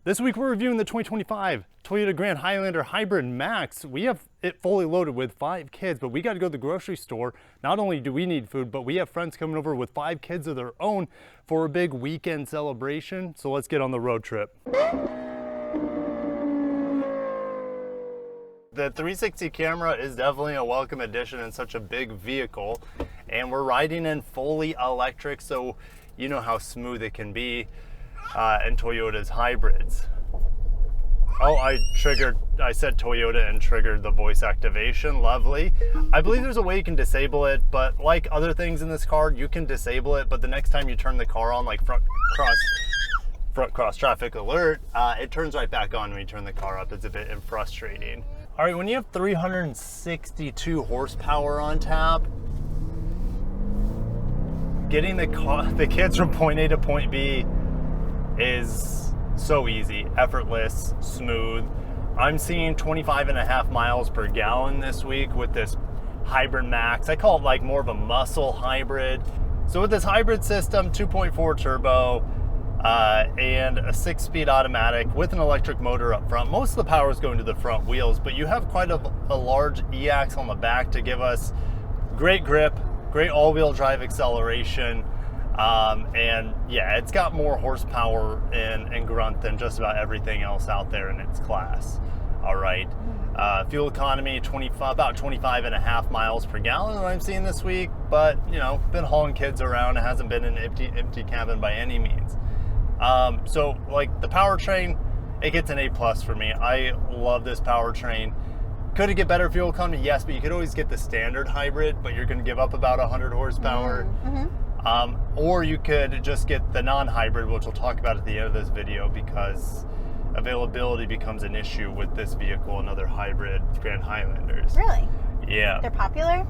This week we're reviewing the 2025 Toyota Grand Highlander Hybrid Max. We have it fully loaded with 5 kids, but we got to go to the grocery store. Not only do we need food, but we have friends coming over with 5 kids of their own for a big weekend celebration. So let's get on the road trip. The 360 camera is definitely a welcome addition in such a big vehicle, and we're riding in fully electric, so you know how smooth it can be in Toyota's hybrids. Oh, I said Toyota and triggered the voice activation. Lovely. I believe there's a way you can disable it, but like other things in this car, you can disable it, but the next time you turn the car on, like front cross traffic alert, it turns right back on when you turn the car up. It's a bit frustrating. All right, when you have 362 horsepower on tap, getting the kids from point A to point B is so easy, effortless, smooth. I'm seeing 25.5 miles per gallon this week with this Hybrid Max. I call it like more of a muscle hybrid. So with this hybrid system, 2.4 turbo, and a 6-speed automatic with an electric motor up front. Most of the power is going to the front wheels, but you have quite a large e-axle on the back to give us great grip, great all-wheel drive acceleration, and yeah, it's got more horsepower and grunt than just about everything else out there in its class. All right, fuel economy about 25.5 miles per gallon that I'm seeing this week, but you know, been hauling kids around. It hasn't been an empty cabin by any means. So like the powertrain, it gets an A+ for me. I love this powertrain. Could it get better fuel economy? Yes, but you could always get the standard hybrid, but you're going to give up about 100 horsepower. Or you could just get the non-hybrid, which we'll talk about at the end of this video, because availability becomes an issue with this vehicle and other hybrid Grand Highlanders. Really? Yeah. They're popular?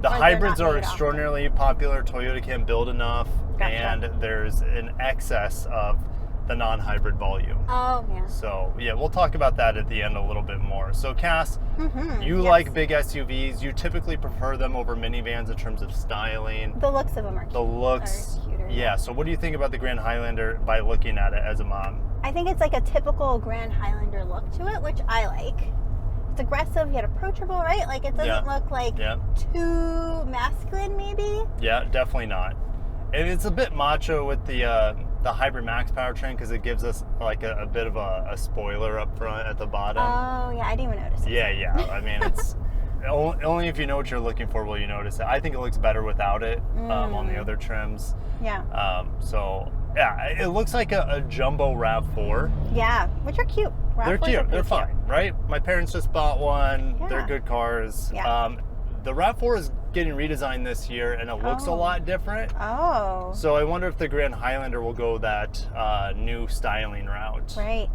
The hybrids are extraordinarily popular. Toyota can't build enough, and there's an excess of the non-hybrid volume. Oh, yeah. So, yeah, we'll talk about that at the end a little bit more. So, Cass, you like big SUVs. You typically prefer them over minivans in terms of styling. The looks of them are cute. The looks, cuter. Yeah. So, what do you think about the Grand Highlander by looking at it as a mom? I think it's like a typical Grand Highlander look to it, which I like. It's aggressive, yet approachable, right? Like, it doesn't look like too masculine, maybe? Yeah, definitely not. And it's a bit macho with the Hybrid Max powertrain because it gives us like a bit of a spoiler up front at the bottom. Oh, yeah, I didn't even notice it. Yeah. I mean, it's only if you know what you're looking for will you notice it. I think it looks better without it on the other trims. Yeah. So, yeah, it looks like a jumbo RAV4. Yeah, which are cute. They're cute. They're fun, right? My parents just bought one. Yeah. They're good cars. Yeah. The RAV4 is getting redesigned this year, and it looks a lot different. Oh. So I wonder if the Grand Highlander will go that new styling route. Right.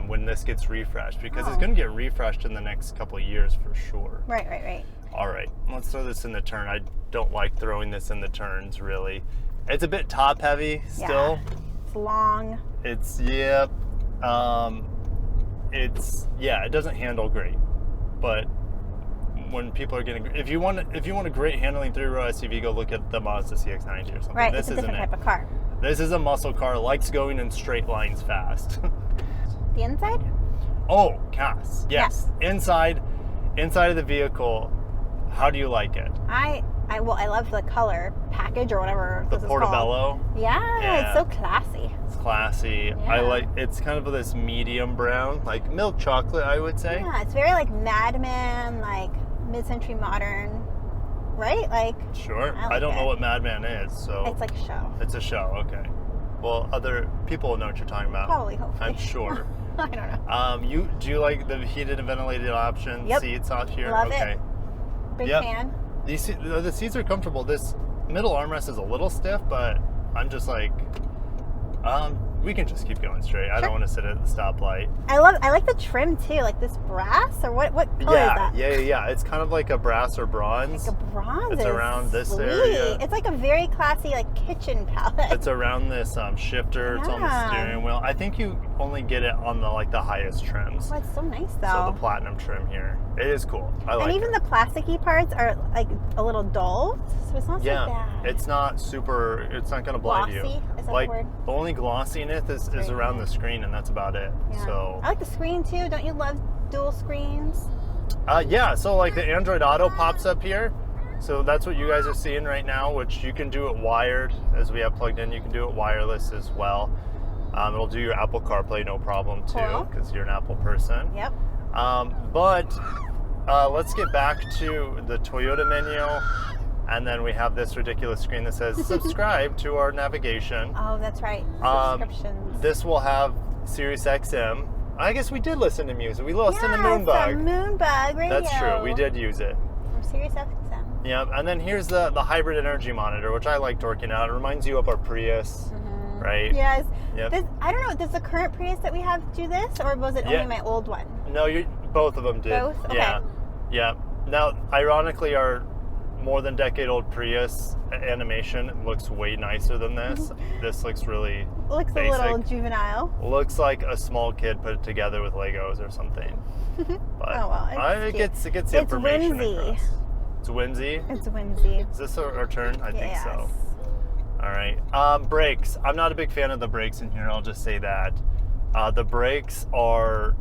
When this gets refreshed, because it's going to get refreshed in the next couple of years for sure. Right. All right, let's throw this in the turn. I don't like throwing this in the turns, really. It's a bit top heavy still. Yeah. It's long. It doesn't handle great, but when people are getting, if you want a great handling 3-row SUV, go look at the Mazda CX-90 or something. Right, it's a different type of car. This is a muscle car, likes going in straight lines fast. The inside? Oh, Cass, yes. Yeah. Inside of the vehicle, how do you like it? I love the color package or whatever the Portobello. Yeah, it's so classy. It's classy. Yeah. It's kind of this medium brown, like milk chocolate, I would say. Yeah, it's very like Mad Men, like mid-century modern, right? Like. Sure. I don't know what Mad Men is, so. It's like a show. It's a show. Okay. Well, other people will know what you're talking about. Probably, hopefully. I'm sure. I don't know. Do you like the heated and ventilated option seats out here? Love it. Big fan. The seats are comfortable. This middle armrest is a little stiff, but I'm just like, we can just keep going straight. Sure. I don't want to sit at the stoplight. I like the trim too, like this brass or what color is that? Yeah. It's kind of like a brass or bronze. Like a bronze. It's around this sweet. area. It's like a very classy like kitchen palette. It's around this shifter. It's on the steering wheel. I think you only get it on the highest trims. Oh, it's so nice though. So the platinum trim here, it is cool. I like it. And even the plasticky parts are like a little dull, so it's not so bad. It's not super. It's not going to blind Glossy, you. is that like the word? the only glossiness is around the screen, and that's about it. Yeah. So I like the screen too. Don't you love dual screens? Yeah. So like the Android Auto pops up here. So that's what you guys are seeing right now, which you can do it wired as we have plugged in. You can do it wireless as well. It'll do your Apple CarPlay no problem too, because you're an Apple person. Yep. But let's get back to the Toyota menu, and then we have this ridiculous screen that says subscribe to our navigation. Oh, that's right. Subscriptions. This will have Sirius XM. I guess we did listen to music. We listened to Moonbug. Moonbug radio. That's true. We did use it. From Sirius XM. Yeah, and then here's the hybrid energy monitor, which I liked working out. It reminds you of our Prius. Right? Yes. Yep. I don't know. Does the current Prius that we have do this, or was it only my old one? No, both of them did. Both? Okay. Yeah. Now, ironically, our more than decade-old Prius animation looks way nicer than this. This looks really looks basic. A little juvenile. Looks like a small kid put it together with Legos or something. But oh well, it gets the information across. It's whimsy. It's whimsy. Is this our turn? I think yes. so. All right. Brakes. I'm not a big fan of the brakes in here. I'll just say that. The brakes are,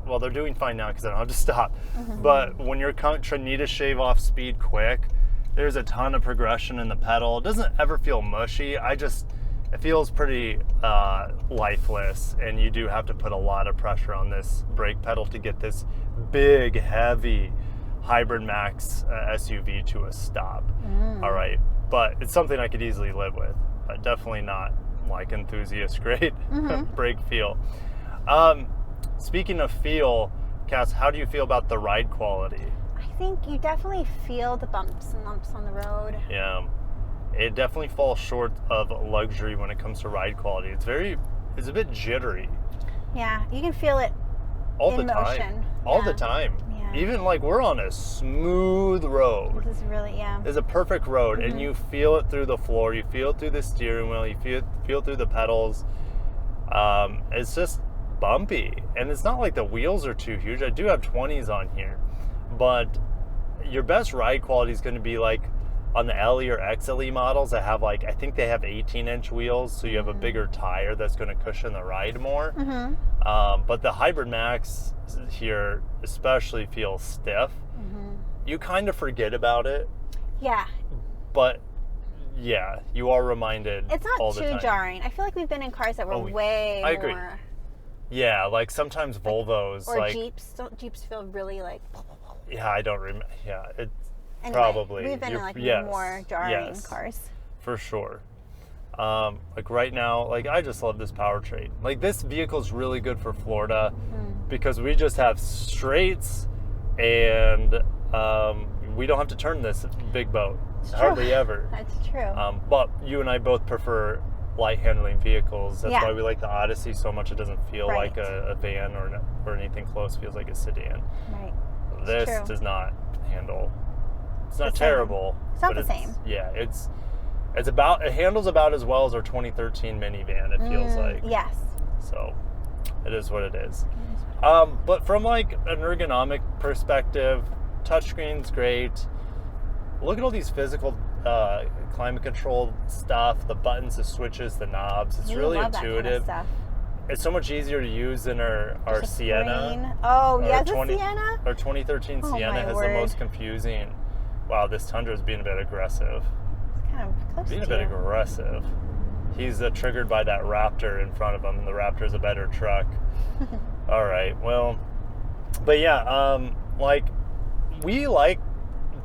well, they're doing fine now because I don't have to stop. But when you're need to shave off speed quick, there's a ton of progression in the pedal. It doesn't ever feel mushy. It feels pretty lifeless, and you do have to put a lot of pressure on this brake pedal to get this big, heavy Hybrid Max SUV to a stop. All right. But it's something I could easily live with. Definitely not like enthusiast grade brake feel. Speaking of feel, Cass, how do you feel about the ride quality? I think you definitely feel the bumps and lumps on the road. Yeah, it definitely falls short of luxury when it comes to ride quality. It's a bit jittery. Yeah, you can feel it all in the time. Motion. All the time. Even like we're on a smooth road. This is really, It's a perfect road, and you feel it through the floor. You feel it through the steering wheel. You feel it through the pedals. It's just bumpy, and it's not like the wheels are too huge. I do have 20s on here, but your best ride quality is going to be like on the LE or XLE models that have I think they have 18-inch wheels, so you have a bigger tire that's going to cushion the ride more. But the Hybrid Max here especially feels stiff. You kind of forget about it. Yeah. But yeah, you are reminded. It's not all the too time. Jarring. I feel like we've been in cars that were way I agree. more. Yeah, like sometimes Volvos or Jeeps. Don't Jeeps feel really like? Yeah, I don't remember. Yeah, it's anyway, probably. We've been in more jarring cars. For sure. Like right now, I just love this powertrain. Like this vehicle is really good for Florida because we just have straights, and we don't have to turn this big boat. Hardly ever. That's true. But you and I both prefer light handling vehicles. That's why we like the Odyssey so much. It doesn't feel like a van or anything close. It feels like a sedan. Right. This does not handle. It's not terrible. It's not the same. Yeah, it handles about as well as our 2013 minivan. It feels like. Yes. So, it is what it is. But from an ergonomic perspective, touchscreen's great. Look at all these physical climate control stuff, the buttons, the switches, the knobs. It's really intuitive. That kind of stuff. It's so much easier to use than our Sienna. Screen. Oh, yeah, the Sienna? Our 2013 Sienna has the most confusing. Wow, this Tundra is being a bit aggressive. It's kind of close being a bit aggressive. He's triggered by that Raptor in front of him, and the Raptor's a better truck. All right, well, but yeah, we like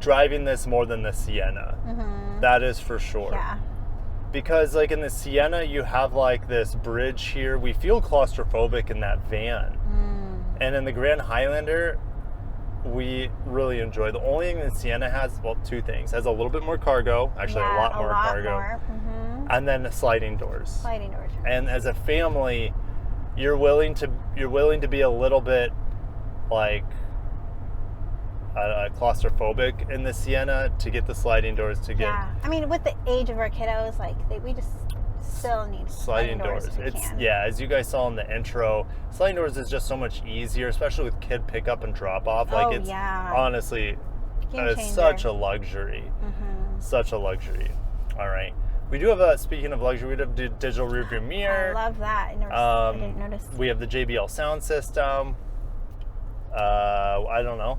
driving this more than the Sienna. That is for sure. Yeah. Because in the Sienna, you have this bridge here. We feel claustrophobic in that van. And in the Grand Highlander, we really enjoy. The only thing that Sienna has, well, two things. It has a little bit more cargo, actually a lot more cargo. And then sliding doors. Sliding doors. And as a family, you're willing to be a little bit claustrophobic in the Sienna to get the sliding doors to get. Yeah, I mean, with the age of our kiddos, we just still need sliding doors. Yeah, as you guys saw in the intro, sliding doors is just so much easier, especially with kid pickup and drop off. Like it's honestly such a luxury. Such a luxury. All right. We do have speaking of luxury, we have digital rearview mirror. I love that. I didn't notice. We have the JBL sound system. I don't know.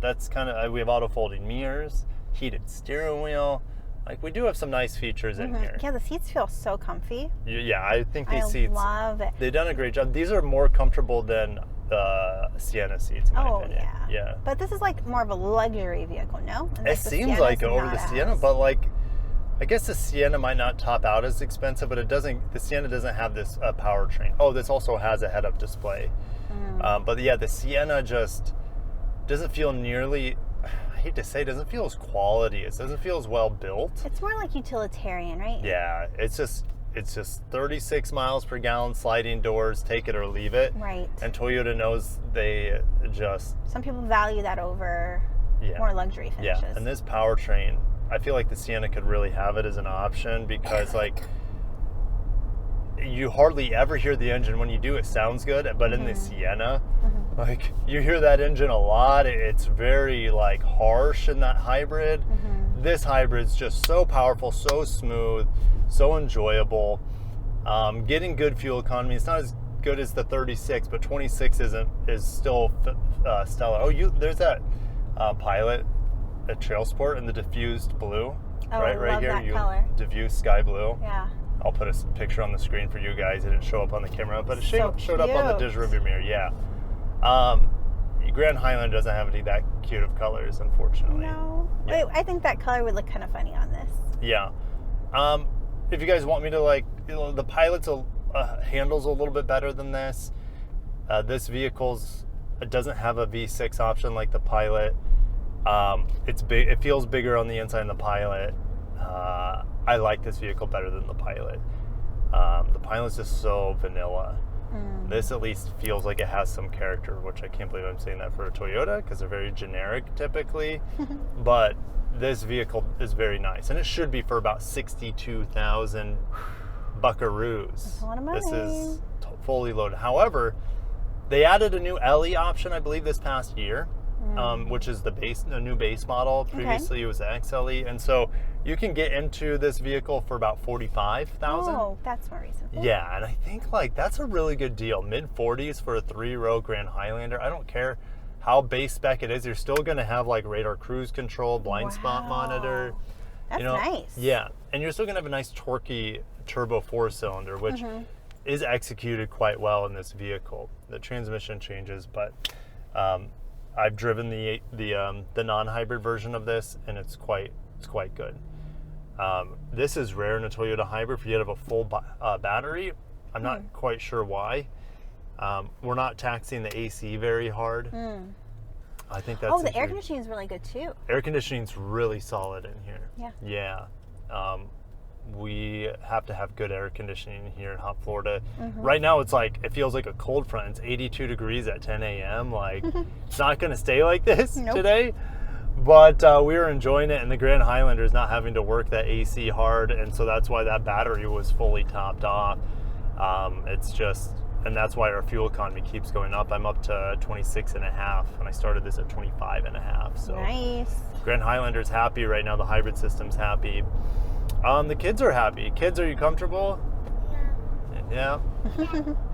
That's kind of, we have auto folding mirrors, heated steering wheel. Like, we do have some nice features in here. Yeah, the seats feel so comfy. Yeah, I think these seats, love it. They've done a great job. These are more comfortable than the Sienna seats, in my opinion. Yeah. But this is like more of a luxury vehicle, no? And it seems like it over the Sienna, but like, I guess the Sienna might not top out as expensive, but the Sienna doesn't have this powertrain. Oh, this also has a head-up display. But yeah, the Sienna just doesn't feel nearly, I hate to say, doesn't feel as quality. It doesn't feel as well built. It's more like utilitarian, right? Yeah, it's just 36 miles per gallon, sliding doors, take it or leave it. Right. And Toyota knows they just... Some people value that over more luxury finishes. Yeah, and this powertrain, I feel like the Sienna could really have it as an option because, like, you hardly ever hear the engine. When you do, it sounds good, but in the Sienna, like, you hear that engine a lot. It's very, like, harsh in that hybrid. This hybrid's just so powerful, so smooth, so enjoyable. Getting good fuel economy. It's not as good as the 36, but 26 is still stellar. Oh, there's that Pilot at Trail Sport in the diffused blue. Oh, right love here. That color. Diffused sky blue. Yeah. I'll put a picture on the screen for you guys. It didn't show up on the camera, but it showed up on the digital rearview mirror. Yeah. Grand Highlander doesn't have any that cute of colors, unfortunately. No. Yeah. I think that color would look kind of funny on this. Yeah. If you guys want me to, like, the Pilot's handles a little bit better than this. This it doesn't have a V6 option like the Pilot. It's big. It feels bigger on the inside than the Pilot. I like this vehicle better than the Pilot. The Pilot's just so vanilla. This at least feels like it has some character, which I can't believe I'm saying that for a Toyota because they're very generic typically. But this vehicle is very nice, and it should be for about 62,000 buckaroos. That's a lot of money. This is fully loaded. However, they added a new LE option, I believe, this past year. Which is the new base model. Previously, it was the XLE, and so you can get into this vehicle for about 45,000. Oh, that's more reasonable. Yeah, and I think like that's a really good deal. Mid-40s for a 3-row Grand Highlander. I don't care how base spec it is. You're still going to have like radar cruise control, blind spot monitor. That's nice. Yeah, and you're still going to have a nice torquey turbo 4-cylinder, which is executed quite well in this vehicle. The transmission changes, but I've driven the non-hybrid version of this, and it's quite good. This is rare in a Toyota hybrid for you to have a full battery. I'm not quite sure why. We're not taxing the AC very hard. I think that's the air conditioning is really good too. Air conditioning's really solid in here. Yeah. We have to have good air conditioning here in hot Florida. Right now it's like, it feels like a cold front. It's 82 degrees at 10 a.m. Like, it's not going to stay like this today. But we were enjoying it, and the Grand Highlander is not having to work that AC hard, and so that's why that battery was fully topped off. And that's why our fuel economy keeps going up. I'm up to 26.5, and I started this at 25.5. So nice. Grand Highlander's happy right now. The hybrid system's happy. The kids are happy. Kids, are you comfortable? Yeah.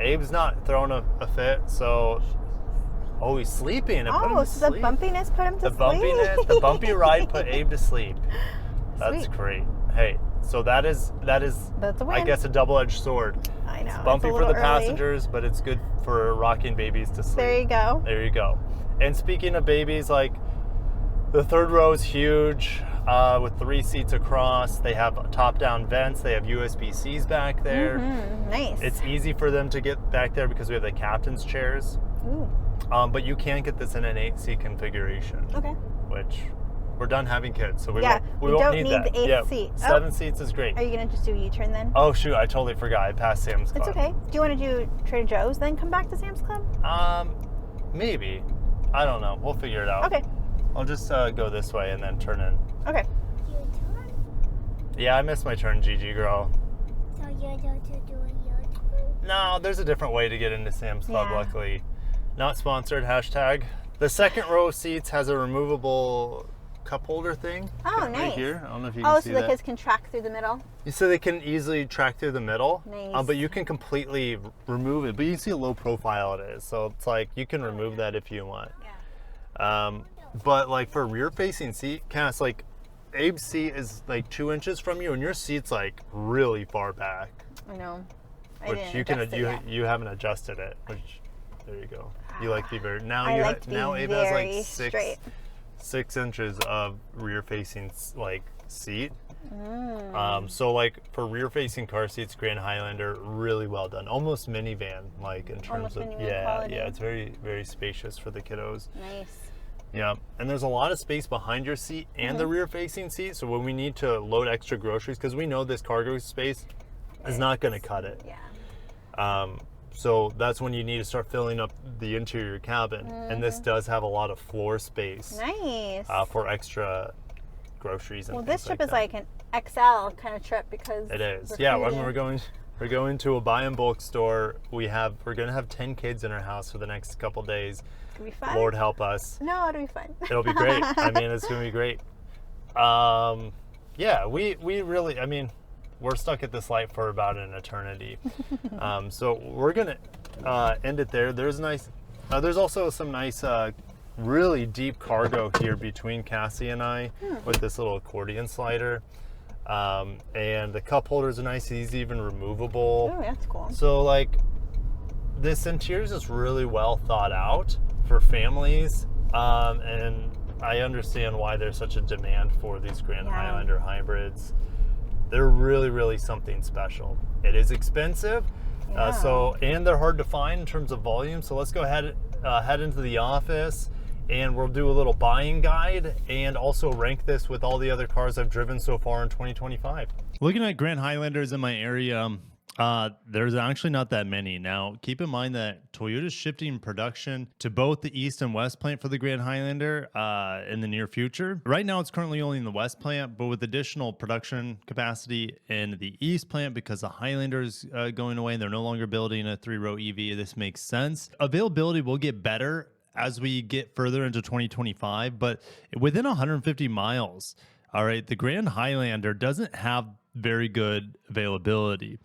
Abe's not throwing a fit, so... Oh, he's sleeping. So the bumpiness put him to sleep. The bumpy ride put Abe to sleep. That's great. Hey, so that's a win. I guess a double-edged sword. I know. It's bumpy for the passengers, but it's good for rocking babies to sleep. There you go. There you go. And speaking of babies, like, the third row is huge. With 3 seats across. They have top-down vents. They have USB-Cs back there. Nice. It's easy for them to get back there because we have the captain's chairs. Ooh. But you can get this in an 8-seat configuration. Okay. Which, we're done having kids, so we won't need that. The 8th seat. 7 seats is great. Are you going to just do a U-turn then? Oh, shoot. I totally forgot. I passed Sam's Club. It's okay. Do you want to do Trader Joe's then come back to Sam's Club? Maybe. I don't know. We'll figure it out. Okay. I'll just go this way and then turn in. Okay. Yeah, I missed my turn, Gigi girl. No, there's a different way to get into Sam's Club, Yeah. luckily. Not sponsored, hashtag. The second row of seats has a removable cup holder thing. Oh, right nice. here. I don't know if you can see so the that. kids can track through the middle. So they can easily track through the middle. Nice. But you can completely remove it. But you can see how low profile it is. So it's like you can remove that if you want. Yeah. But like for a rear facing seat, Cass, like Abe's seat is like 2 inches from you and your seat's like really far back. I know. Which you you haven't adjusted it. Which there you go. You like to be very now Abe has like 6 inches of rear facing like seat. So like for rear facing car seats, Grand Highlander, really well done. Almost minivan like in terms of quality. It's very, very spacious for the kiddos. Nice. Yeah, and there's a lot of space behind your seat and the rear facing seat. So when we need to load extra groceries, because we know this cargo space is not going to cut it. Yeah. So that's when you need to start filling up the interior cabin. And this does have a lot of floor space. Nice. For extra groceries and well, things this trip like is that. like an XL kind of trip because It is. we're Yeah, feeding. we're going to a buy and bulk store. We're gonna have 10 kids in our house for the next couple days. It'll be fun. Lord help us. No, it'll be fun. It'll be great. I mean, it's gonna be great. Yeah, we really, I mean, we're stuck at this light for about an eternity. So we're gonna end it there. There's also some nice, really deep cargo here between Cassie and I with this little accordion slider. And the cup holders are nice. These even removable. Oh, that's cool. So like, this interior is just really well thought out for families. And I understand why there's such a demand for these Grand Highlander hybrids. They're really, really something special. It is expensive, and they're hard to find in terms of volume. So let's go ahead, head into the office, and we'll do a little buying guide and also rank this with all the other cars I've driven so far in 2025. Looking at Grand Highlanders in my area, there's actually not that many. Now, keep in mind that Toyota's shifting production to both the East and West plant for the Grand Highlander in the near future. Right now, it's currently only in the West plant, but with additional production capacity in the East plant because the Highlander's going away and they're no longer building a 3-row EV, this makes sense. Availability will get better as we get further into 2025, but within 150 miles, all right, the Grand Highlander doesn't have very good availability,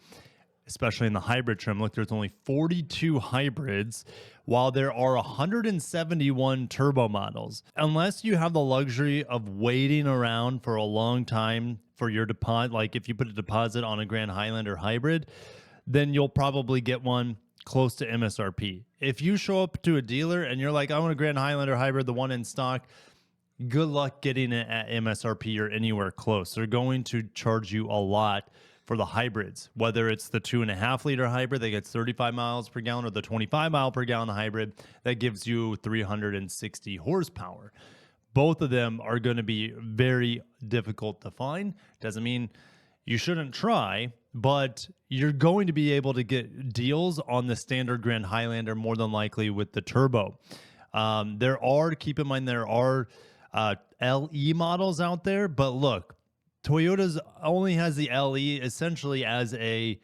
especially in the hybrid trim. Look, there's only 42 hybrids, while there are 171 turbo models. Unless you have the luxury of waiting around for a long time for your deposit, like if you put a deposit on a Grand Highlander hybrid, then you'll probably get one close to MSRP. If you show up to a dealer and you're like, I want a Grand Highlander hybrid, the one in stock, good luck getting it at MSRP or anywhere close. They're going to charge you a lot for the hybrids, whether it's the 2.5 liter hybrid that gets 35 miles per gallon or the 25 mile per gallon hybrid that gives you 360 horsepower. Both of them are going to be very difficult to find. Doesn't mean you shouldn't try, but you're going to be able to get deals on the standard Grand Highlander more than likely with the turbo. Keep in mind, there are LE models out there, but look, Toyota's only has the LE essentially as a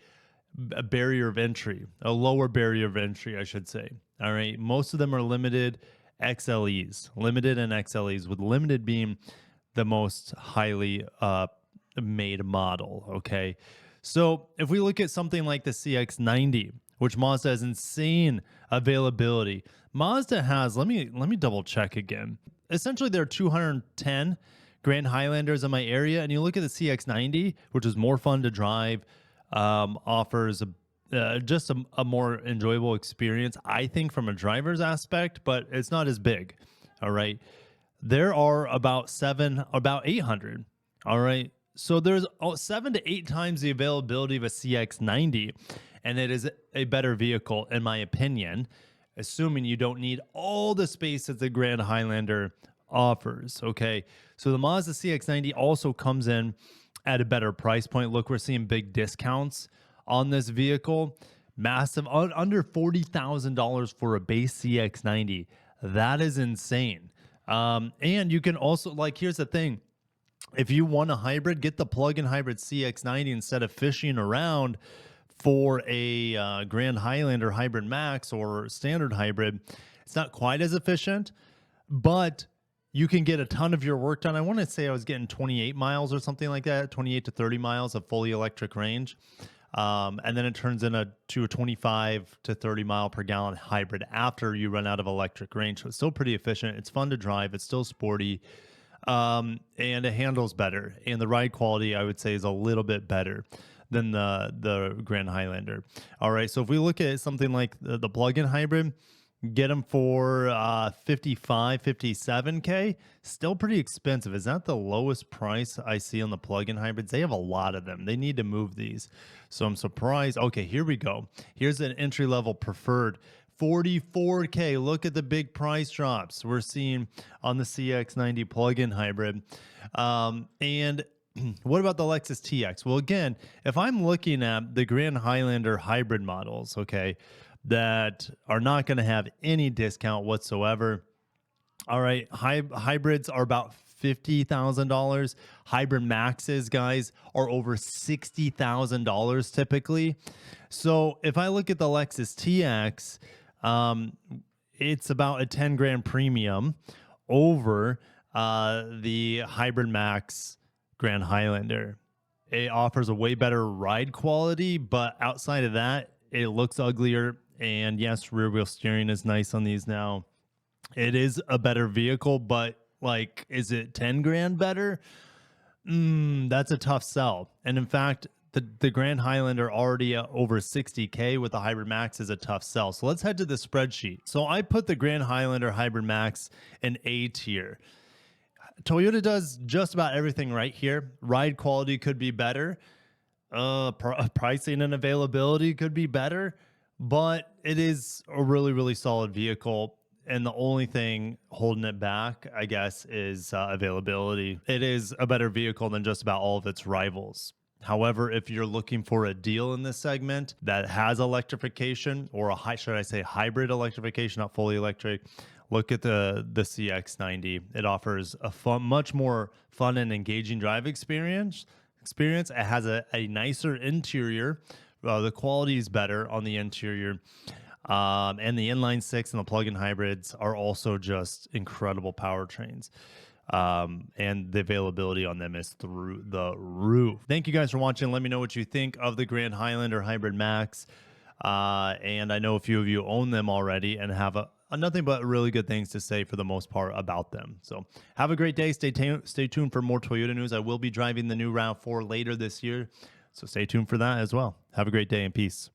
barrier of entry, a lower barrier of entry, I should say. All right. Most of them are limited XLEs, limited and XLEs, with limited being the most highly made model. Okay. So if we look at something like the CX-90, which Mazda has insane availability, Mazda has, let me double check again. Essentially, there are 210 Grand Highlanders in my area, and you look at the CX-90, which is more fun to drive, offers just a more enjoyable experience, I think, from a driver's aspect, but it's not as big. All right, there are about 800. All right, so there's 7 to 8 times the availability of a CX-90, and it is a better vehicle, in my opinion, assuming you don't need all the space that the Grand Highlander offers. Okay, so the Mazda CX-90 also comes in at a better price point. Look, we're seeing big discounts on this vehicle, massive, under $40,000 for a base CX-90. That is insane. And you can also, like, here's the thing, If you want a hybrid, get the plug-in hybrid CX-90 instead of fishing around for a Grand Highlander Hybrid Max or standard hybrid. It's not quite as efficient, but you can get a ton of your work done. I want to say I was getting 28 miles or something like that, 28 to 30 miles of fully electric range. And then it turns into a 25 to 30 mile per gallon hybrid after you run out of electric range. So it's still pretty efficient. It's fun to drive. It's still sporty. And it handles better. And the ride quality, I would say, is a little bit better than the Grand Highlander. All right. So if we look at something like the plug-in hybrid, get them for 55, 57K. Still pretty expensive. Is that the lowest price I see on the plug-in hybrids? They have a lot of them. They need to move these. So I'm surprised. Okay, here we go. Here's an entry-level preferred. 44K. Look at the big price drops we're seeing on the CX-90 plug-in hybrid. And what about the Lexus TX? Well, again, if I'm looking at the Grand Highlander hybrid models, okay, that are not going to have any discount whatsoever. All right, hybrids are about $50,000. Hybrid Maxes, guys, are over $60,000 typically. So if I look at the Lexus TX, it's about a 10 grand premium over the Hybrid Max Grand Highlander. It offers a way better ride quality, but outside of that, it looks uglier. And yes, rear wheel steering is nice on these now. It is a better vehicle, but like, is it 10 grand better? That's a tough sell. And in fact, the Grand Highlander already over 60K with the Hybrid Max is a tough sell. So let's head to the spreadsheet. So I put the Grand Highlander Hybrid Max in A tier. Toyota does just about everything right here. Ride quality could be better. Pricing and availability could be better, but it is a really, really solid vehicle. And the only thing holding it back, I guess, is availability. It is a better vehicle than just about all of its rivals. However, if you're looking for a deal in this segment that has electrification, or hybrid electrification, not fully electric, look at the CX-90. It offers a much more fun and engaging drive experience. It has a nicer interior. The quality is better on the interior. And the inline six and the plug-in hybrids are also just incredible powertrains. And the availability on them is through the roof. Thank you guys for watching. Let me know what you think of the Grand Highlander Hybrid Max. And I know a few of you own them already and have nothing but really good things to say for the most part about them. So have a great day. Stay tuned for more Toyota news. I will be driving the new RAV4 later this year. So stay tuned for that as well. Have a great day and peace.